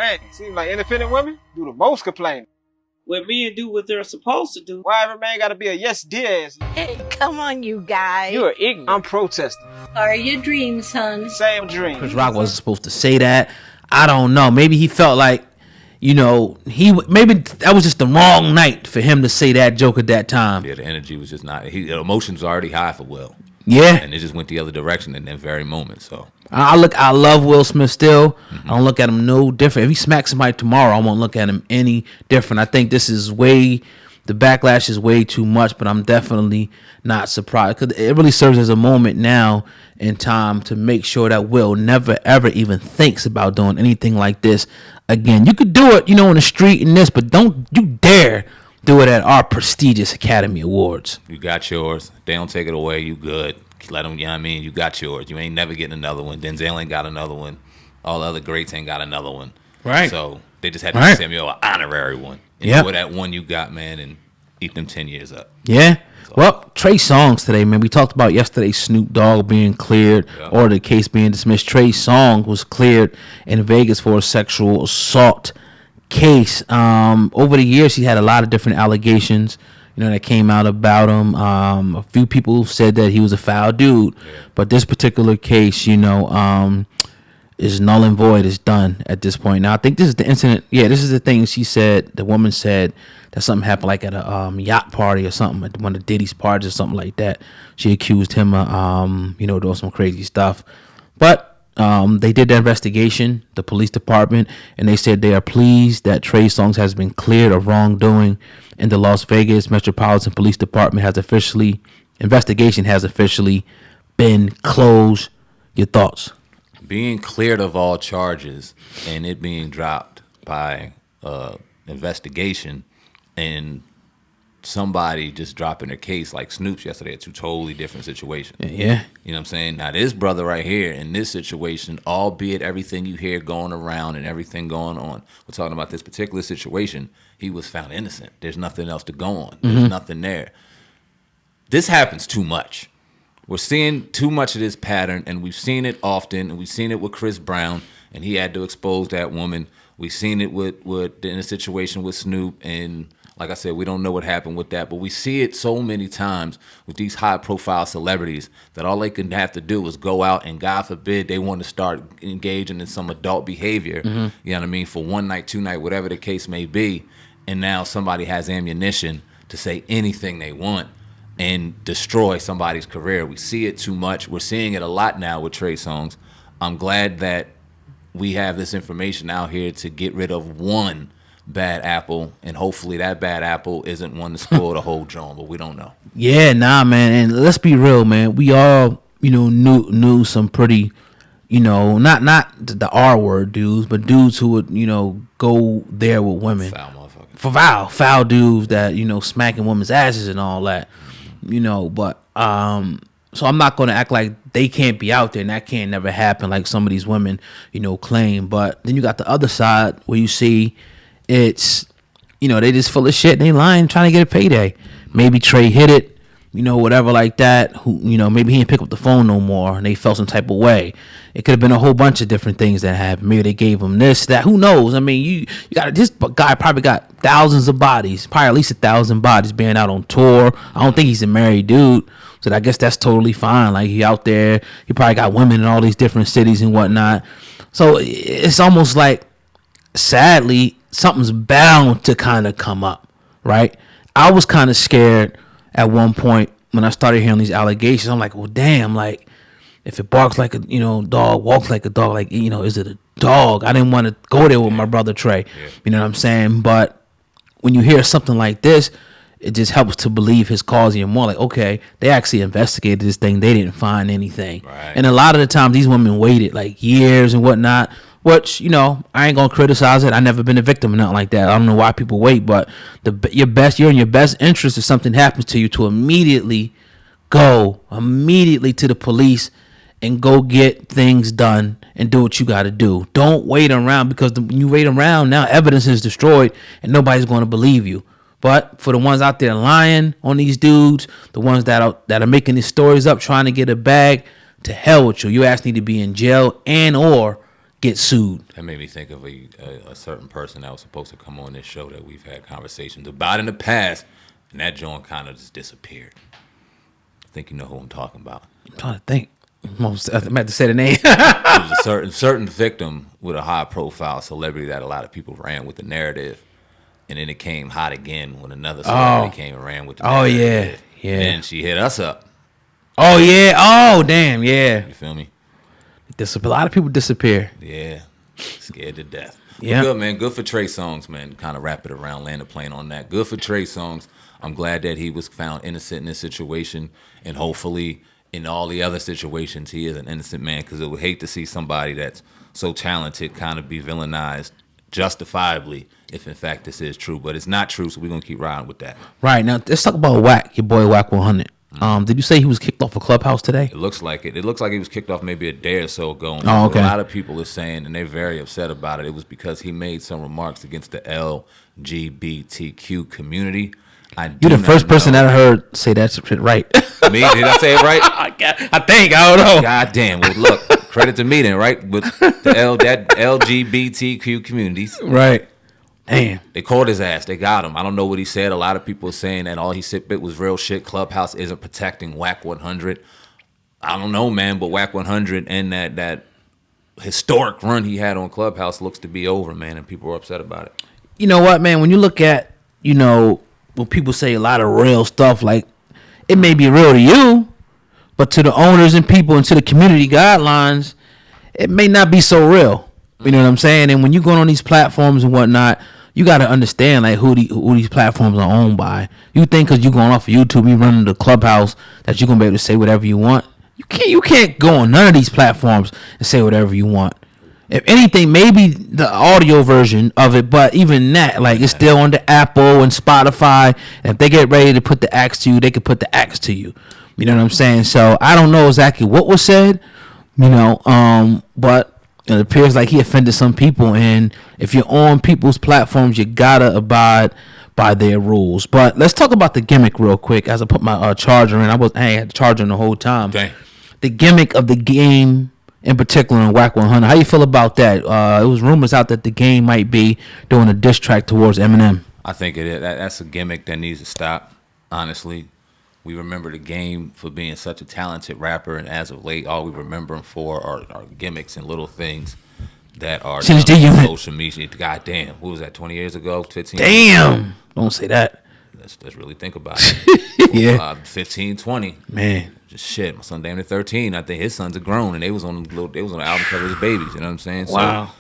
Dang, seems like independent women do the most complaining. When men do what they're supposed to do. Why every man gotta be a yes dear ass? Hey, come on, you guys. You're ignorant. I'm protesting. Are your dreams, son? Same dream. Chris Rock wasn't supposed to say that. I don't know. Maybe he felt like, maybe that was just the wrong night for him to say that joke at that time. Yeah, the energy was just not. The emotions were already high for Will. Yeah, and it just went the other direction in that very moment. So I love Will Smith still. Mm-hmm. I don't look at him no different. If he smacks somebody tomorrow, I won't look at him any different. I think the backlash is way too much, but I'm definitely not surprised because it really serves as a moment now in time to make sure that Will never ever even thinks about doing anything like this again. You could do it, in the street and this, but don't you dare do it at our prestigious Academy Awards. You got yours. They don't take it away. You good. Let them, you got yours. You ain't never getting another one. Denzel ain't got another one. All the other greats ain't got another one. Right. So they just had to give Samuel an honorary one. Enjoy that one you got, man, and eat them 10 years up. Yeah. So. Well, Trey Songz today, man. We talked about yesterday Snoop Dogg being cleared or the case being dismissed. Trey Songz was cleared in Vegas for a sexual assault case. Over the years, he had a lot of different allegations, that came out about him. A few people said that he was a foul dude, but this particular case, is null and void. It's done at this point. Now, I think this is the incident. Yeah, this is the thing she said. The woman said that something happened like at a yacht party or something, at one of Diddy's parties or something like that. She accused him of, doing some crazy stuff. But they did the investigation, the police department, and they said they are pleased that Trey Songz has been cleared of wrongdoing, and the Las Vegas Metropolitan Police Department investigation has officially been closed. Your thoughts? Being cleared of all charges and it being dropped by investigation and somebody just dropping their case like Snoop's yesterday, it's two totally different situations. Yeah. You know what I'm saying? Now, this brother right here in this situation, albeit everything you hear going around and everything going on, we're talking about this particular situation, he was found innocent. There's nothing else to go on. There's nothing there. This happens too much. We're seeing too much of this pattern, and we've seen it often, and we've seen it with Chris Brown, and he had to expose that woman. We've seen it in a situation with Snoop, and like I said, we don't know what happened with that, but we see it so many times with these high-profile celebrities that all they can have to do is go out and, God forbid, they want to start engaging in some adult behavior, you know what I mean, for one night, two night, whatever the case may be, and now somebody has ammunition to say anything they want and destroy somebody's career. We see it too much. We're seeing it a lot now with Trey Songz. I'm glad that we have this information out here to get rid of one bad apple, and hopefully that bad apple isn't one to spoil the whole joint, but we don't know. Yeah, nah, man, and let's be real, man. We all, knew some pretty, not the R word dudes, but dudes who would, go there with women. Foul motherfuckers. Foul dudes that, smacking women's asses and all that, but so I'm not going to act like they can't be out there and that can't never happen like some of these women, claim. But then you got the other side where you see it's, they just full of shit and they lying, trying to get a payday. Maybe Trey hit it, whatever like that. Who, maybe he didn't pick up the phone no more and they felt some type of way. It could have been a whole bunch of different things that happened. Maybe they gave him this, that. Who knows? I mean, you got this guy probably got thousands of bodies, probably at least 1,000 bodies being out on tour. I don't think he's a married dude. So I guess that's totally fine. Like, he out there, he probably got women in all these different cities and whatnot. So it's almost like, sadly, something's bound to kind of come up, right? I was kind of scared at one point when I started hearing these allegations. I'm like, well, damn, like, if it barks like a, dog, walks like a dog, like, is it a dog? I didn't want to go there with my brother Trey. Yeah. You know what I'm saying? But when you hear something like this, it just helps to believe his cause even more. Like, okay, they actually investigated this thing. They didn't find anything. Right. And a lot of the times these women waited like years and whatnot, which, I ain't going to criticize it. I never been a victim or nothing like that. I don't know why people wait, but you're in your best interest if something happens to you to immediately go to the police and go get things done and do what you got to do. Don't wait around, because when you wait around, now evidence is destroyed and nobody's going to believe you. But for the ones out there lying on these dudes, the ones that are making these stories up, trying to get a bag, to hell with you. Your ass need to be in jail and or get sued. That made me think of a certain person that was supposed to come on this show that we've had conversations about in the past, and that joint kind of just disappeared. I think you know who I'm talking about. I'm trying to think. I'm about to say the name. It was a certain victim with a high-profile celebrity that a lot of people ran with the narrative, and then it came hot again when another celebrity came and ran with the narrative. Yeah. And then she hit us up. Oh, yeah. Oh, damn, yeah. You feel me? A lot of people disappear. Yeah. Scared to death. Yeah. Good, man. Good for Trey Songz, man. Kind of wrap it around, land the plane on that. Good for Trey Songz. I'm glad that he was found innocent in this situation, and hopefully in all the other situations he is an innocent man, because I would hate to see somebody that's so talented kind of be villainized justifiably if in fact this is true. But it's not true, so we're going to keep riding with that. Right. Now, let's talk about Wack, your boy Wack 100. Did you say he was kicked off a Clubhouse today? It looks like it. It looks like he was kicked off maybe a day or so ago. Oh, okay. A lot of people are saying, and they're very upset about it, it was because he made some remarks against the LGBTQ community. You're the first person that I heard say that shit right. Me? Did I say it right? I think. I don't know. God damn. Well, look, credit to me then, right? With that LGBTQ communities. Right. Damn. They caught his ass. They got him. I don't know what he said. A lot of people are saying that all he said was real shit. Clubhouse isn't protecting Wack 100. I don't know, man, but Wack 100 and that historic run he had on Clubhouse looks to be over, man, and people are upset about it. You know what, man? When you look at, when people say a lot of real stuff, like, it may be real to you, but to the owners and people and to the community guidelines, it may not be so real. You know what I'm saying? And when you're going on these platforms and whatnot, you got to understand like who these platforms are owned by. You think because you're going off of YouTube, you running the Clubhouse, that you're gonna be able to say whatever you want. You can't go on none of these platforms and say whatever you want. If anything, maybe the audio version of it, but even that, like, it's still on the Apple and Spotify. And if they get ready to put the axe to you, they can put the axe to you. You know what I'm saying? So I don't know exactly what was said, but it appears like he offended some people, and if you're on people's platforms, you gotta abide by their rules. But let's talk about the gimmick real quick. As I put my charger in, I had the charger in the whole time. Dang. The gimmick of the game, in particular, in Wack 100. How you feel about that? It was rumors out that the game might be doing a diss track towards Eminem. I think it is. That's a gimmick that needs to stop, honestly. We remember the game for being such a talented rapper, and as of late, all we remember him for are gimmicks and little things that are Since the unit. social media. Goddamn, what was that? 20 years ago? 15? Damn, don't say that. Let's really think about it. Yeah, 15, 20. man. Just shit. My son damn near 13. I think his sons are grown, and they was on the album cover as babies. You know what I'm saying? Wow.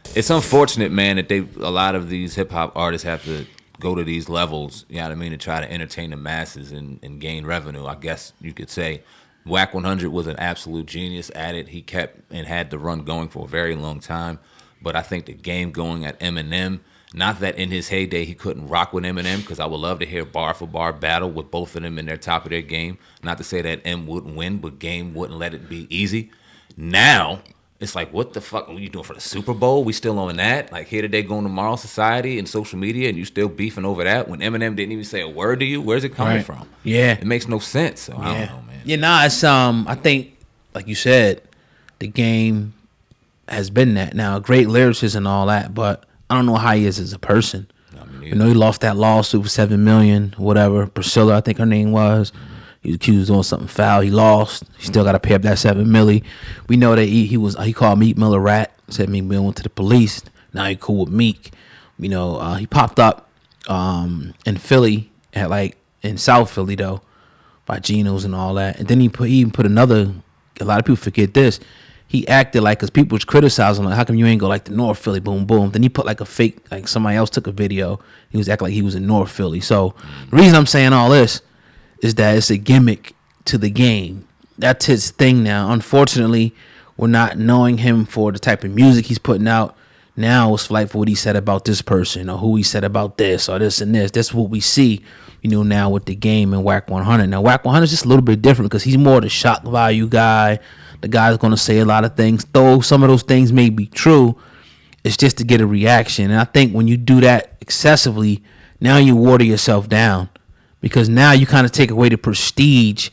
So it's unfortunate, man, that a lot of these hip hop artists have to go to these levels, you know what I mean, to try to entertain the masses and gain revenue, I guess you could say. Wack 100 was an absolute genius at it. He kept and had the run going for a very long time. But I think the game going at Eminem, not that in his heyday he couldn't rock with Eminem, because I would love to hear bar for bar battle with both of them in their top of their game. Not to say that M wouldn't win, but game wouldn't let it be easy. Now, it's like, what the fuck are you doing for the Super Bowl? We still on that? Like, here today, going tomorrow, society and social media, and you still beefing over that when Eminem didn't even say a word to you? Where's it coming from? Yeah. It makes no sense. So I don't know, man. Yeah, it's I think, like you said, the game has been that. Now, great lyricist and all that, but I don't know how he is as a person. He lost that lawsuit for $7 million, whatever. Priscilla, I think her name was. He was accused of doing something foul. He lost. He still got to pay up that $7 million. We know that he called Meek Mill a rat. Said Meek Mill went to the police. Now he cool with Meek. He popped up in Philly in South Philly though, by Geno's and all that. And then he even put another. A lot of people forget this. He acted like, because people was criticizing, like, how come you ain't go like the North Philly, boom, boom. Then he put like a fake, like somebody else took a video. He was acting like he was in North Philly. So the reason I'm saying all this is that it's a gimmick to the game. That's his thing now. Unfortunately, we're not knowing him for the type of music he's putting out. Now it's like for what he said about this person, or who he said about this, or this and this. That's what we see, now with the game and Wack 100. Now, Wack 100 is just a little bit different because he's more the shock value guy. The guy's going to say a lot of things, though some of those things may be true. It's just to get a reaction. And I think when you do that excessively, now you water yourself down, because now you kind of take away the prestige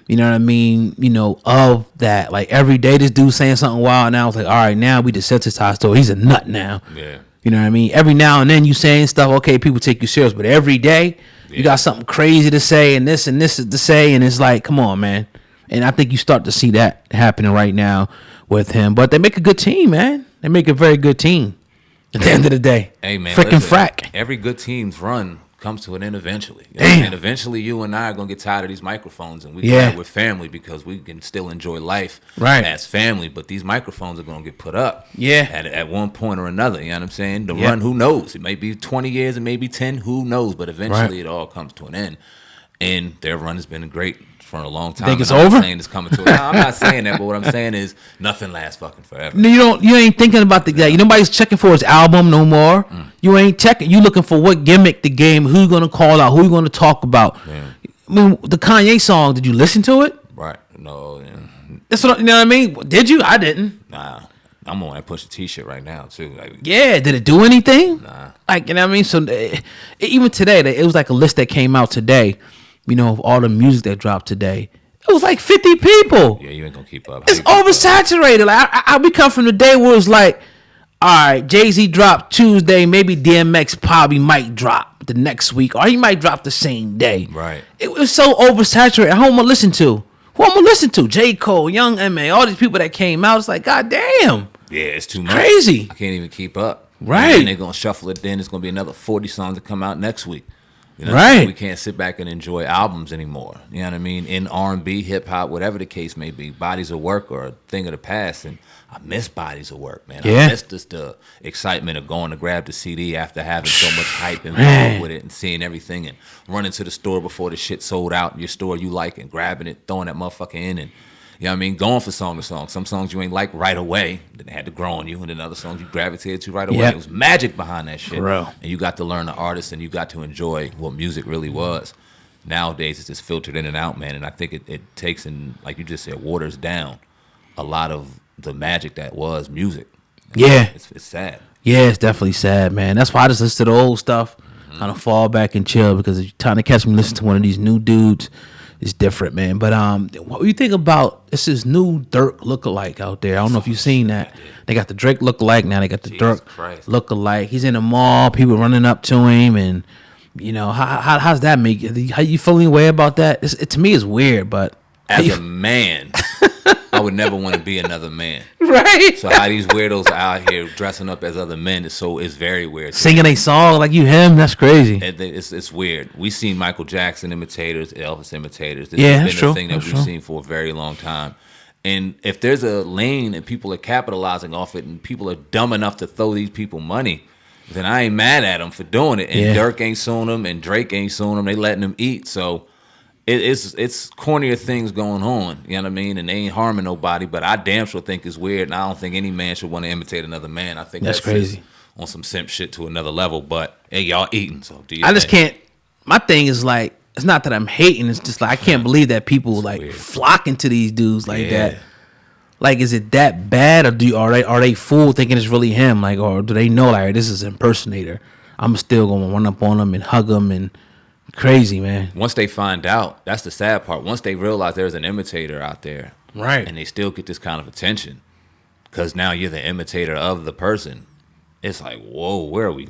you know what I mean, of that. Like every day this dude saying something wild, now it's like, all right, now we desensitized to it. He's a nut now. Yeah. You know what I mean? Every now and then you saying stuff, okay, people take you serious, but every day you got something crazy to say and this is to say, and it's like, come on, man. And I think you start to see that happening right now with him. But they make a good team, man. They make a very good team at the end of the day. Hey, man. Freaking frack. Every good team's run comes to an end eventually. Damn. And eventually you and I are going to get tired of these microphones, and we're family because we can still enjoy life as family, but these microphones are going to get put up at one point or another. You know what I'm saying? The run, who knows? It may be 20 years, it may be 10, who knows? But eventually it all comes to an end. And their run has been great for a long time. Think it's over? I'm saying it's coming to an end. I'm not saying that, but what I'm saying is nothing lasts fucking forever. No, you ain't thinking about that. Nobody's checking for his album no more. You ain't checking. You looking for what gimmick the game, who you gonna call out, who you gonna talk about. I mean, the Kanye song, did you listen to it? Right. No. That's what, you know what I mean? Did you? I didn't. Nah. I'm on that Pusha T shit right now too. Like, did it do anything? Nah. Like, you know what I mean? So even today, it was like a list that came out today, of all the music that dropped today. It was like 50 people. Yeah, you ain't gonna keep up. It's oversaturated. Like we come from the day where it was like, all right, Jay-Z dropped Tuesday, maybe DMX probably might drop the next week, or he might drop the same day. Right. It was so oversaturated. Who I'm gonna listen to? J. Cole, Young M.A., all these people that came out. It's like, god damn. Yeah, it's too much. Crazy. I can't even keep up. Right. And they're gonna shuffle it. Then it's gonna be another 40 songs that come out next week. Right. We can't sit back and enjoy albums anymore. You know what I mean? In R&B, hip hop, whatever the case may be, bodies of work are a thing of the past. And I miss bodies of work, man. Yeah. I miss just the excitement of going to grab the CD after having so much hype involved with it and seeing everything and running to the store before the shit sold out in your store you like and grabbing it, throwing that motherfucker in and, you know what I mean, going for song to song. Some songs you ain't like right away, then they had to grow on you, and then other songs you gravitated to right away. Yep. It was magic behind that shit. For real. And you got to learn the artist and you got to enjoy what music really was. Nowadays, it's just filtered in and out, man, and I think it takes and, like you just said, waters down a lot of the magic that was music. Yeah. It's sad. Yeah, it's definitely sad, man. That's why I just listen to the old stuff, kind of fall back and chill, because if you're trying to catch me listen to one of these new dudes, it's different, man. But what do you think about this new Dirk lookalike out there? I don't know if you've seen that. They got the Drake lookalike now. They got the Dirk lookalike. He's in the mall. People running up to him, and how's that make you? How you feeling way about that? To me, it's weird, but as a man, I would never want to be another man. Right. So how these weirdos are out here dressing up as other men is very weird. Singing a song like you him, that's crazy. It's weird. We've seen Michael Jackson imitators, Elvis imitators. This has been true. a thing that we've seen for a very long time. And if there's a lane and people are capitalizing off it and people are dumb enough to throw these people money, then I ain't mad at them for doing it. And Dirk ain't suing them and Drake ain't suing them. They letting them eat. So it's cornier things going on, you know what I mean? And they ain't harming nobody, but I damn sure think it's weird, and I don't think any man should want to imitate another man. I think that's crazy. On some simp shit to another level, but hey, y'all eating, so do you I just can't. My thing is like, it's not that I'm hating, it's just like I can't believe that people like weird. flocking to these dudes like that. Like, is it that bad, or are they fooled thinking it's really him? Like, or do they know like this is an impersonator? I'm still gonna run up on them and hug them and crazy, man. Once they find out, that's the sad part. Once they realize there's an imitator out there, right, and they still get this kind of attention, because now you're the imitator of the person. It's like, whoa, what are we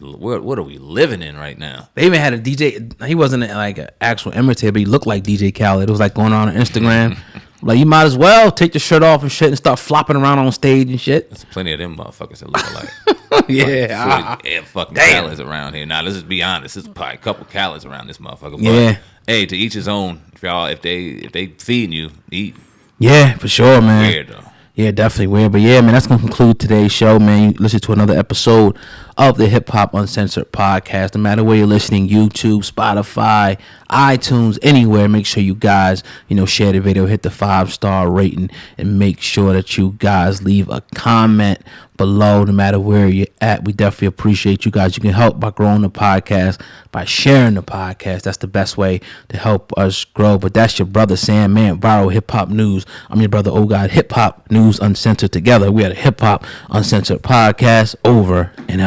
living in right now? They even had a DJ. He wasn't like an actual imitator, but he looked like DJ Khaled. It was like going on Instagram. Like, you might as well take your shirt off and shit and start flopping around on stage and shit. There's plenty of them motherfuckers that look alike. Yeah. Fucking Khaled's around here. Now, let's just be honest. There's probably a couple Khaled's around this motherfucker. But, hey, to each his own. If they feeding you, eat. Yeah, for sure, man. Weird, though. Yeah, definitely weird. But yeah, man, that's going to conclude today's show, man. You listen to another episode of the Hip Hop Uncensored podcast. No matter where you're listening, YouTube, Spotify, iTunes, anywhere, make sure you guys, share the video, hit the 5-star rating, and make sure that you guys leave a comment below, no matter where you're at. We definitely appreciate you guys. You can help by growing the podcast, by sharing the podcast. That's the best way to help us grow. But that's your brother Sam, man. Viral Hip Hop News. I'm your brother O-God. Hip Hop News Uncensored. Together we are the Hip Hop Uncensored podcast. Over and out.